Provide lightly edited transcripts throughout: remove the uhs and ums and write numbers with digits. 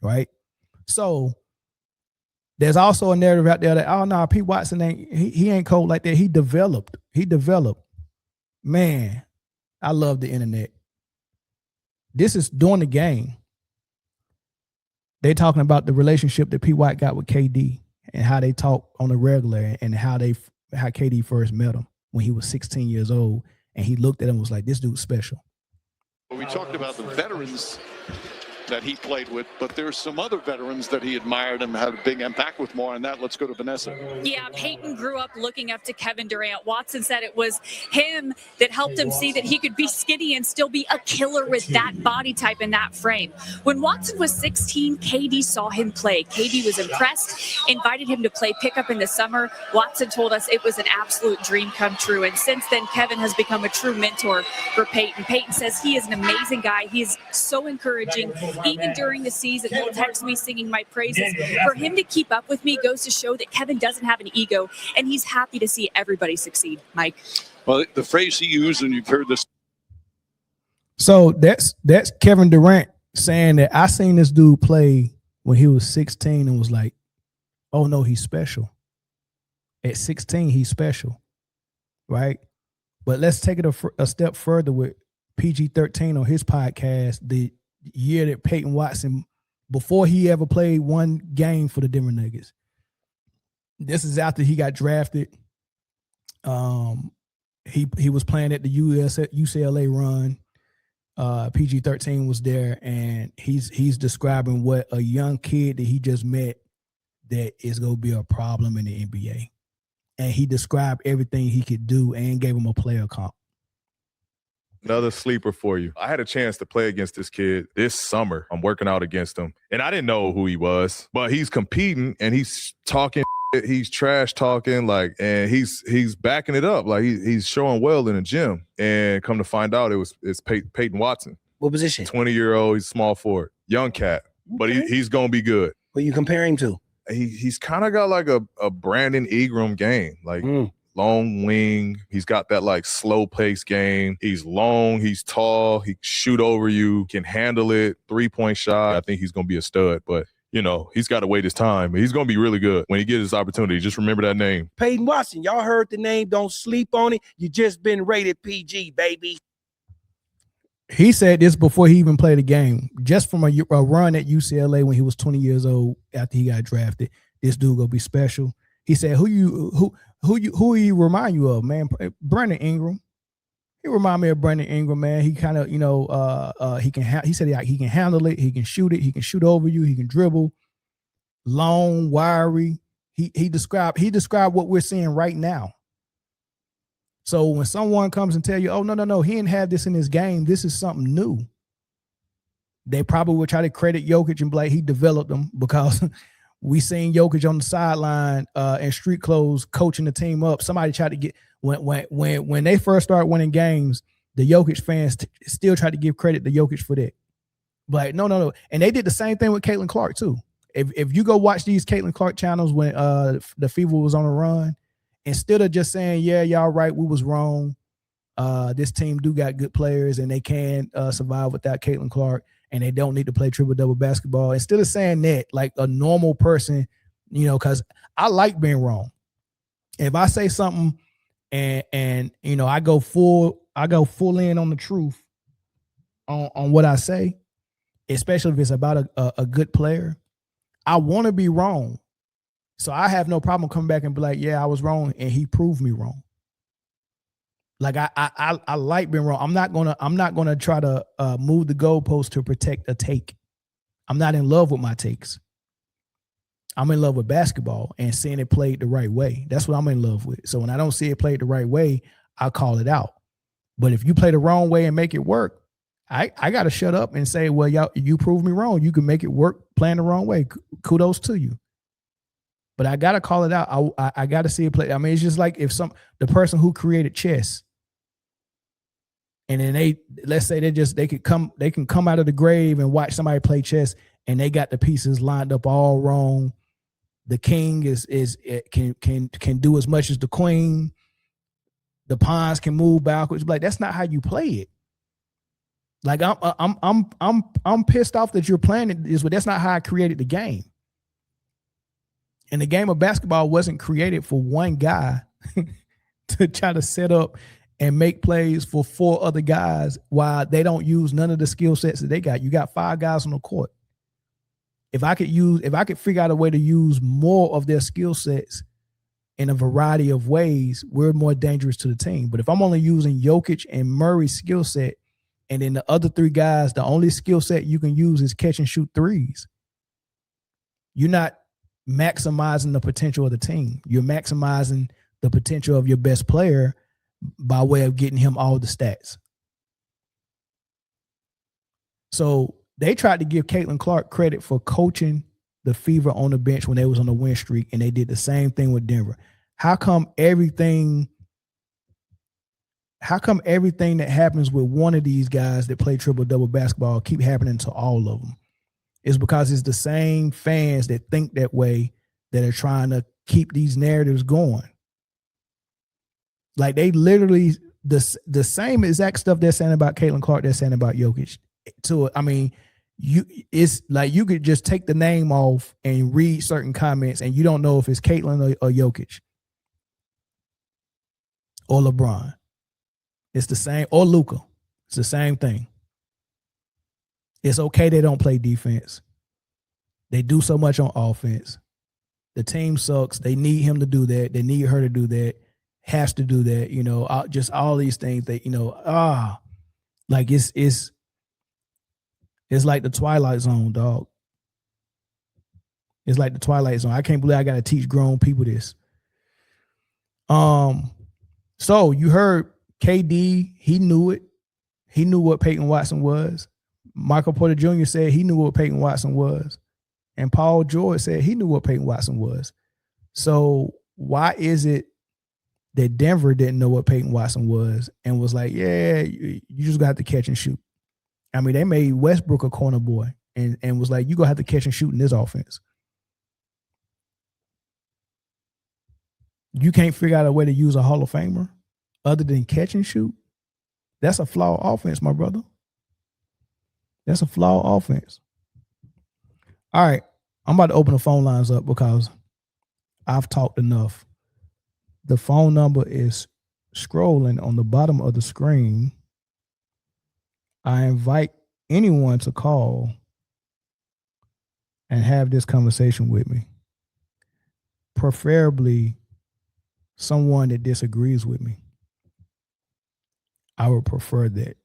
right? So there's also a narrative out there that, oh no, Pete Watson he ain't cold like that. He developed. Man, I love the internet. This is during the game. They talking about the relationship that Pete White got with KD and how they talk on the regular and how KD first met him when he was 16 years old, and he looked at him and was like, this dude's special. We talked about the veterans that he played with, but there's some other veterans that he admired and had a big impact with. More on that. Let's go to Vanessa. Yeah, Peyton grew up looking up to Kevin Durant. Watson said it was him that helped him see that he could be skinny and still be a killer with that body type and that frame. When Watson was 16, KD saw him play. KD was impressed, invited him to play pickup in the summer. Watson told us it was an absolute dream come true. And since then, Kevin has become a true mentor for Peyton. Peyton says he is an amazing guy. He is so encouraging. Even during the season, he'll text me singing my praises. For him to keep up with me goes to show that Kevin doesn't have an ego, and he's happy to see everybody succeed. Mike. Well, the phrase he used, and you've heard this. So that's Kevin Durant saying that I seen this dude play when he was 16 and was like, oh no, he's special. At 16, he's special, right? But let's take it a step further with PG-13 on his podcast, the year that Peyton Watson, before he ever played one game for the Denver Nuggets. This is after he got drafted. He was playing at the UCLA run. PG-13 was there, and he's describing what a young kid that he just met that is going to be a problem in the NBA. And he described everything he could do and gave him a player comp. Another sleeper for you. I had a chance to play against this kid this summer. I'm working out against him, and I didn't know who he was, but he's competing and he's talking, he's trash talking, like, and he's backing it up, like he's showing well in the gym. And come to find out, it's Peyton Watson. What position? 20-year-old, he's small forward, young cat, but he's gonna be good. What you compare him to? He's kind of got like a Brandon Ingram game, like. Long wing. He's got that like slow pace game. He's long. He's tall. He can shoot over you. Can handle it. 3-point shot. I think he's going to be a stud, but you know, he's got to wait his time. He's going to be really good when he gets his opportunity. Just remember that name. Peyton Watson. Y'all heard the name. Don't sleep on it. You just been rated PG, baby. He said this before he even played a game. Just from a run at UCLA when he was 20 years old after he got drafted, this dude going to be special. He said, who he remind you of, man? Brandon Ingram. He remind me of Brandon Ingram, man. He kind of, he said he can handle it. He can shoot it. He can shoot over you. He can dribble. Long, wiry. He described what we're seeing right now. So when someone comes and tell you, oh, no, he didn't have this in his game, this is something new, they probably will try to credit Jokic and be like, he developed them, because we seen Jokic on the sideline in street clothes coaching the team up. Somebody tried to get when they first started winning games, the Jokic fans still tried to give credit to Jokic for that. But no. And they did the same thing with Caitlin Clark too. If you go watch these Caitlin Clark channels when the Fever was on a run, instead of just saying, yeah, y'all right, we was wrong. This team do got good players and they can survive without Caitlin Clark. And they don't need to play triple-double basketball. Instead of saying that, like a normal person, because I like being wrong. If I say something and I go full in on the truth on what I say, especially if it's about a good player, I want to be wrong. So I have no problem coming back and be like, yeah, I was wrong, and he proved me wrong. Like I like being wrong. I'm not gonna try to move the goalpost to protect a take. I'm not in love with my takes. I'm in love with basketball and seeing it played the right way. That's what I'm in love with. So when I don't see it played the right way, I call it out. But if you play the wrong way and make it work, I got to shut up and say, well, y'all, you proved me wrong. You can make it work playing the wrong way. Kudos to you. But I got to call it out. I got to see it play. I mean, it's just like if the person who created chess, and then let's say they can come out of the grave and watch somebody play chess, and they got the pieces lined up all wrong. The king can do as much as the queen. The pawns can move backwards. Like, that's not how you play it. Like I'm pissed off that you're playing it this way. That's not how I created the game. And the game of basketball wasn't created for one guy to try to set up and make plays for 4 other guys while they don't use none of the skill sets that they got. You got 5 guys on the court. If I could figure out a way to use more of their skill sets in a variety of ways, we're more dangerous to the team. But if I'm only using Jokic and Murray's skill set, and then the other 3 guys, the only skill set you can use is catch and shoot threes, you're not maximizing the potential of the team. You're maximizing the potential of your best player by way of getting him all the stats. So they tried to give Caitlin Clark credit for coaching the Fever on the bench when they was on the win streak, and they did the same thing with Denver. How come everything that happens with one of these guys that play triple-double basketball keep happening to all of them? It's because it's the same fans that think that way that are trying to keep these narratives going. Like they literally the same exact stuff they're saying about Caitlin Clark, they're saying about Jokic. It's like you could just take the name off and read certain comments and you don't know if it's Caitlin or Jokic or LeBron. It's the same, or Luka. It's the same thing. It's okay they don't play defense. They do so much on offense. The team sucks. They need him to do that. They need her to do that. Has to do that. Just all these things that, like it's like the Twilight Zone, dog. It's like the Twilight Zone. I can't believe I got to teach grown people this. So you heard KD, he knew it. He knew what Peyton Watson was. Michael Porter Jr. said he knew what Peyton Watson was. And Paul George said he knew what Peyton Watson was. So why is it that Denver didn't know what Peyton Watson was and was like, yeah, you just got to catch and shoot? I mean, they made Westbrook a corner boy and was like, you're going to have to catch and shoot in this offense. You can't figure out a way to use a Hall of Famer other than catch and shoot? That's a flawed offense, my brother. That's a flawed offense. All right, I'm about to open the phone lines up because I've talked enough. The phone number is scrolling on the bottom of the screen. I invite anyone to call and have this conversation with me. Preferably someone that disagrees with me. I would prefer that.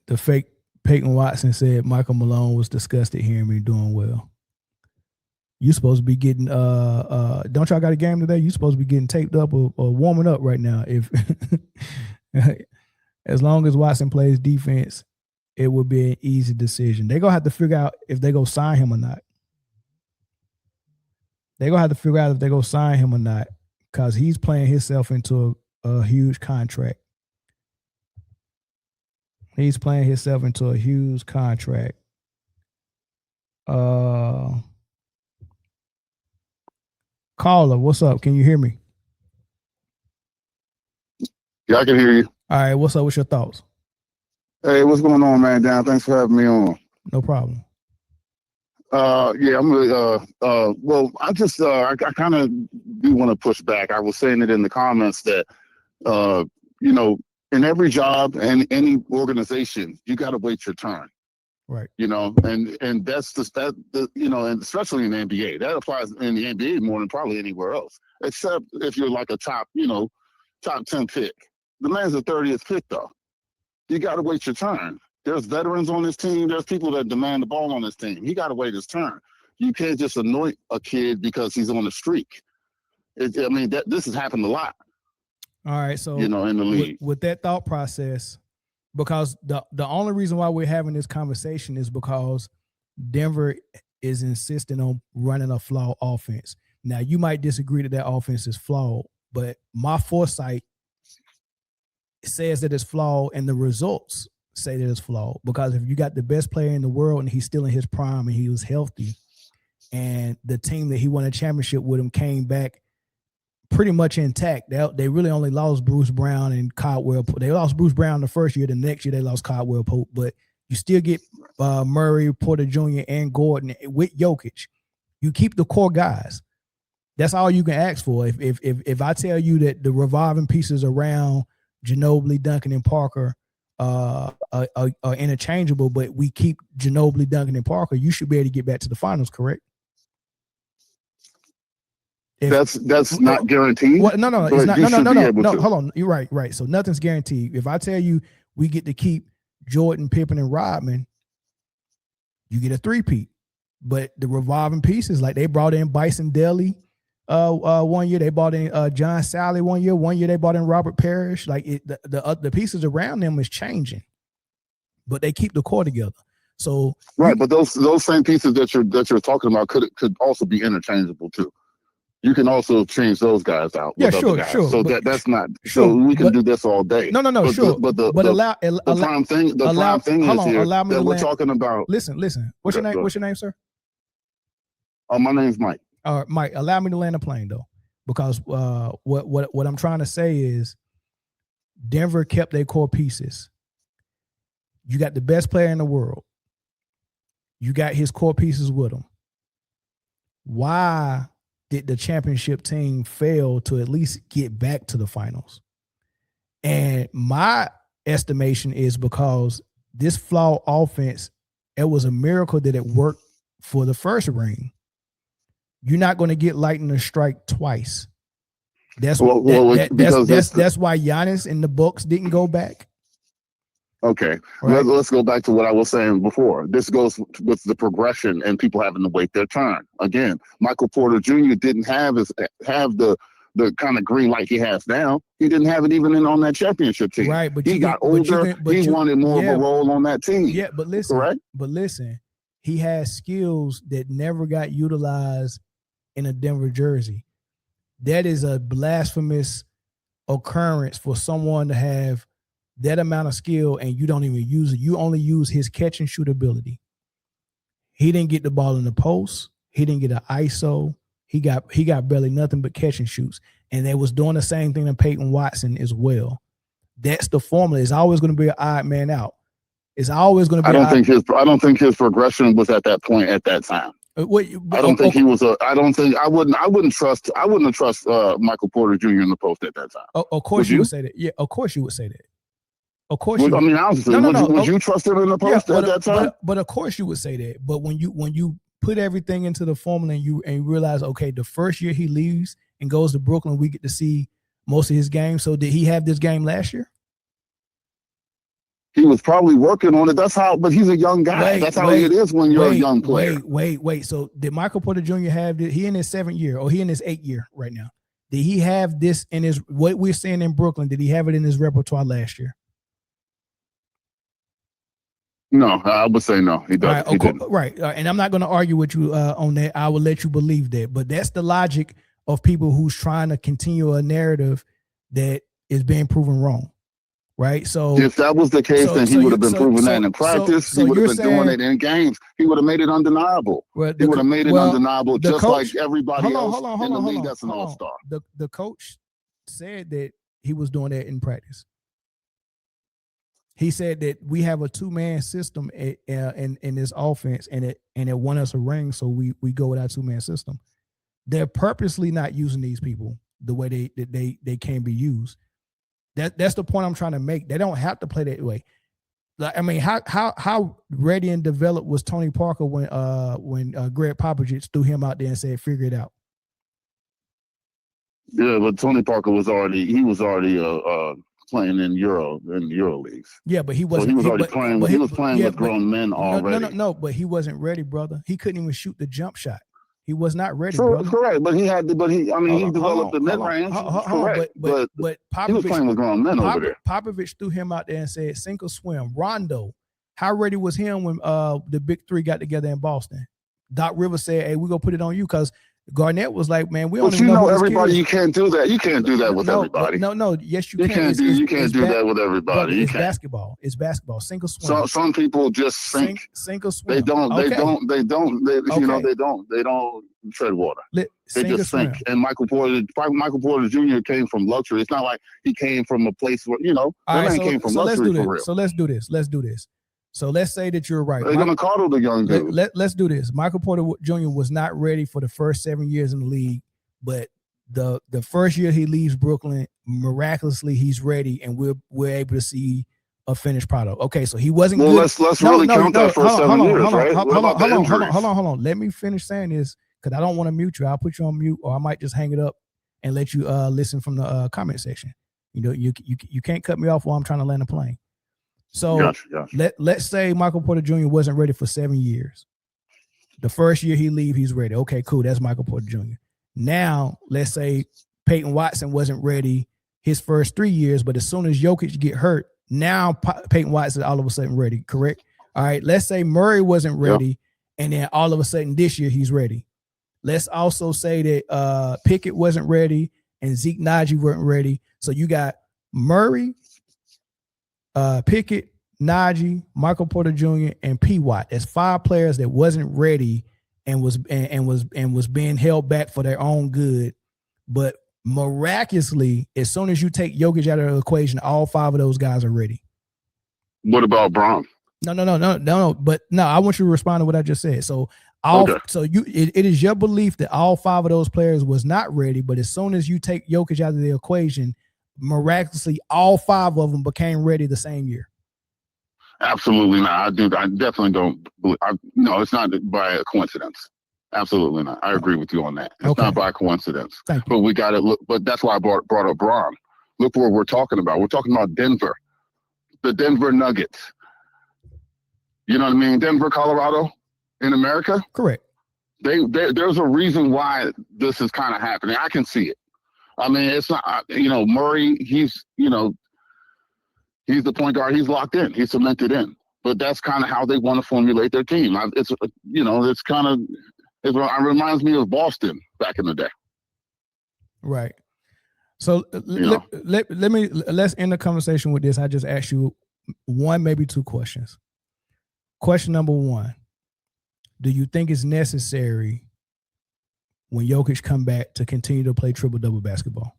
The fake Peyton Watson said Michael Malone was disgusted hearing me doing well. You supposed to be getting don't y'all got a game today? You supposed to be getting taped up or warming up right now. If as long as Watson plays defense, it would be an easy decision. They're gonna have to figure out if they go sign him or not. They're gonna have to figure out if they go sign him or not, because he's playing himself into a huge contract. He's playing himself into a huge contract. Caller, what's up? Can you hear me? Yeah, I can hear you. All right, what's up? What's your thoughts? Hey, what's going on, man? Dan, thanks for having me on. No problem. Yeah, I'm really, well, I kind of do want to push back. I was saying it in the comments that, in every job and any organization, you got to wait your turn. Right. And that's and especially in the NBA. That applies in the NBA more than probably anywhere else, except if you're like a top 10 pick. The man's the 30th pick, though. You got to wait your turn. There's veterans on this team. There's people that demand the ball on this team. He got to wait his turn. You can't just anoint a kid because he's on a streak. This has happened a lot. All right, so in the league. With that thought process, because the only reason why we're having this conversation is because Denver is insisting on running a flawed offense. Now, you might disagree that offense is flawed, but my foresight says that it's flawed, and the results say that it's flawed. Because if you got the best player in the world and he's still in his prime and he was healthy, and the team that he won a championship with him came back pretty much intact. They really only lost Bruce Brown and Caldwell. They lost Bruce Brown the first year. The next year they lost Caldwell Pope. But you still get Murray, Porter Jr., and Gordon with Jokic. You keep the core guys. That's all you can ask for. If I tell you that the revolving pieces around Ginobili, Duncan, and Parker are interchangeable, but we keep Ginobili, Duncan, and Parker, you should be able to get back to the finals, correct? That's not guaranteed. Well, no, it's not. No. Hold on, you're right. So nothing's guaranteed. If I tell you we get to keep Jordan, Pippen, and Rodman, you get a three-peat. But the revolving pieces, like they brought in Bison Dele 1 year, they brought in John Sally 1 year. 1 year they brought in Robert Parrish. Like the pieces around them is changing, but they keep the core together. So right, but those same pieces that you're talking about could also be interchangeable too. You can also change those guys out. Yeah, sure. So that's not. Sure, so we can do this all day. No, sure. The prime thing is here that we're talking about. Listen. What's your name? What's your name, sir? My name's Mike. All right, Mike. Allow me to land a plane though, because what I'm trying to say is, Denver kept their core pieces. You got the best player in the world. You got his core pieces with him. Why did the championship team fail to at least get back to the finals? And my estimation is because this flawed offense, it was a miracle that it worked for the first ring. You're not going to get lightning strike twice. That's why Giannis and the Bucks didn't go back. Okay, right. Let's go back to what I was saying before. This goes with the progression and people having to wait their turn. Again, Michael Porter Jr. didn't have the kind of green light he has now. He didn't have it even on that championship team. Right, but he got older. He wanted more of a role on that team. Yeah, but listen, correct? But listen, he has skills that never got utilized in a Denver jersey. That is a blasphemous occurrence for someone to have that amount of skill and you don't even use it. You only use his catch and shoot ability. He didn't get the ball in the post. He didn't get an ISO. He got barely nothing but catch and shoots. And they was doing the same thing to Peyton Watson as well. That's the formula. It's always going to be an odd man out. It's always going to be. I don't think his progression was at that point at that time. I wouldn't trust Michael Porter Jr. in the post at that time. Of course you would say that. Yeah, of course you would say that. Of course, honestly, would you trust him in the post at that time? But of course you would say that. But when you put everything into the formula and you realize, okay, the first year he leaves and goes to Brooklyn, we get to see most of his games. So did he have this game last year? He was probably working on it. But he's a young guy. That's how it is when you're a young player. Wait. So did Michael Porter Jr. have this? He in his 7th year or he in his 8th year right now? Did he have this in his, what we're seeing in Brooklyn, did he have it in his repertoire last year? No, I would say no. He doesn't. Right. And I'm not going to argue with you on that. I will let you believe that. But that's the logic of people who's trying to continue a narrative that is being proven wrong. Right. So if that was the case, then he would have been proving that in practice. He would have been doing it in games. He would have made it undeniable. He would have made it undeniable, just like everybody else in the league that's an all-star. The coach said that he was doing that in practice. He said that we have a 2-man system in this offense, and it won us a ring, so we go with our 2-man system. They're purposely not using these people the way they can be used. That's the point I'm trying to make. They don't have to play that way. Like, I mean, how ready and developed was Tony Parker when Greg Popovich threw him out there and said, "Figure it out"? Yeah, but Tony Parker was already playing in Euro leagues. Yeah, but he wasn't. So he was already playing. He was playing with grown men already. No, but he wasn't ready, brother. He couldn't even shoot the jump shot. He was not ready, brother. Correct, but he developed the mid-range. Correct, but Popovich, he was playing with grown men over there. Popovich threw him out there and said, "Sink or swim." Rondo, how ready was him when the big three got together in Boston? Doc Rivers said, "Hey, we're gonna put it on you because Garnett was like, man, we But don't even know who this kid everybody, is. you can't do that. You can't do that with everybody. No, yes, you You can. can't do that with everybody. You It's can't. basketball. It's basketball. Single swim. Some people just sink. Single swim. They don't. Okay. They don't. They Okay. They don't tread water. They Single just swim. sink. And Michael Porter Jr. came from luxury. It's not like he came from a place where All right, man came from luxury for real. So let's do this. So let's say that you're right. They're gonna coddle the young dude. Let's do this. Michael Porter Jr. was not ready for the first 7 years in the league, but the first year he leaves Brooklyn, miraculously he's ready, and we're able to see a finished product. Okay, so he wasn't good. Let's really count that for 7 years, right? Hold on. Let me finish saying this because I don't want to mute you. I'll put you on mute, or I might just hang it up and let you listen from the comment section. You know, you can't cut me off while I'm trying to land a plane. So gotcha. Let's say Michael Porter Jr. wasn't ready for 7 years. The first year he leave, he's ready. Okay, cool. That's Michael Porter Jr. Now, let's say Peyton Watson wasn't ready his first 3 years, but as soon as Jokic get hurt, now Peyton Watson all of a sudden ready, correct? All right, let's say Murray wasn't ready, and then all of a sudden this year he's ready. Let's also say that Pickett wasn't ready and Zeke Naji weren't ready. So you got Murray, Pickett, Naji, Michael Porter Jr., and P. Watt. That's 5 players that wasn't ready and was being held back for their own good. But miraculously, as soon as you take Jokic out of the equation, all 5 of those guys are ready. What about Braun? No. But no, I want you to respond to what I just said. So it is your belief that all 5 of those players was not ready, but as soon as you take Jokic out of the equation, miraculously all 5 of them became ready the same year. Absolutely not. I definitely don't believe. No, it's not by a coincidence. Absolutely not. I agree with you on that. It's not by coincidence. Thank you. But we got to look. But that's why I brought up Braun. Look what we're talking about. We're talking about Denver, the Denver Nuggets. You know what I mean? Denver, Colorado, in America. Correct. There's a reason why this is kind of happening. I can see it. I mean, it's not. Murray. He's the point guard. He's locked in. He's cemented in. But that's kind of how they want to formulate their team. It reminds me of Boston back in the day. Right. So let's end the conversation with this. I just asked you 1, maybe 2 questions. Question number 1: do you think it's necessary when Jokic come back to continue to play triple-double basketball?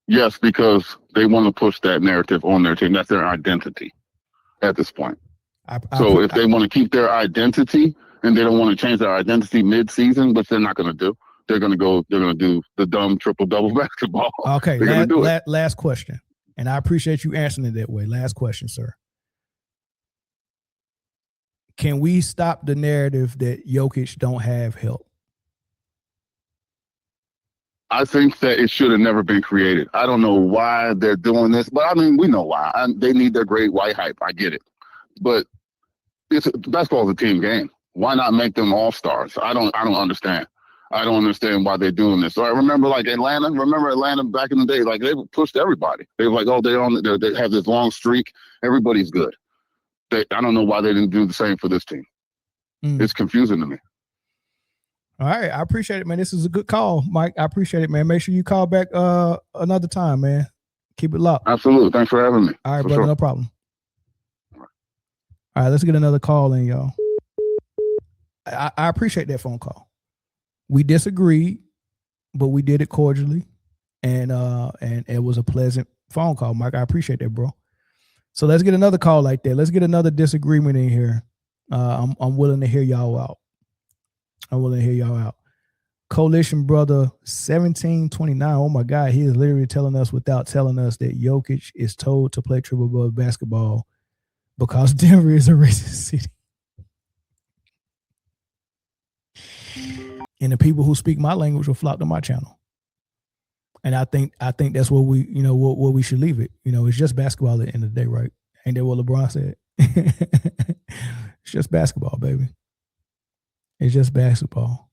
Yes, because they want to push that narrative on their team. That's their identity at this point. So if they want to keep their identity and they don't want to change their identity mid-season, which they're not going to do, they're going to do the dumb triple-double basketball. Okay, last question. And I appreciate you answering it that way. Last question, sir. Can we stop the narrative that Jokic don't have help? I think that it should have never been created. I don't know why they're doing this, but I mean, we know why. They need their great white hype. I get it. But basketball is a team game. Why not make them all-stars? I don't understand. I don't understand why they're doing this. So I remember Atlanta. Remember Atlanta back in the day? Like they pushed everybody. They were like, oh, they have this long streak. Everybody's good. I don't know why they didn't do the same for this team. It's confusing to me. All right, I appreciate it, man. This is a good call, Mike. I appreciate it, man. Make sure you call back another time, man. Keep it locked. Absolutely. Thanks for having me. All right, brother, no problem. All right, let's get another call in, y'all. I appreciate that phone call. We disagreed, but we did it cordially, and it was a pleasant phone call, Mike. I appreciate that, bro. So let's get another call like that. Let's get another disagreement in here. I'm willing to hear y'all out. Coalition brother 1729. Oh my God, he is literally telling us without telling us that Jokic is told to play triple basketball because Denver is a racist city. And the people who speak my language will flock to my channel. And I think that's where we, where we should leave it. It's just basketball at the end of the day, right? Ain't that what LeBron said? It's just basketball, baby. It's just basketball.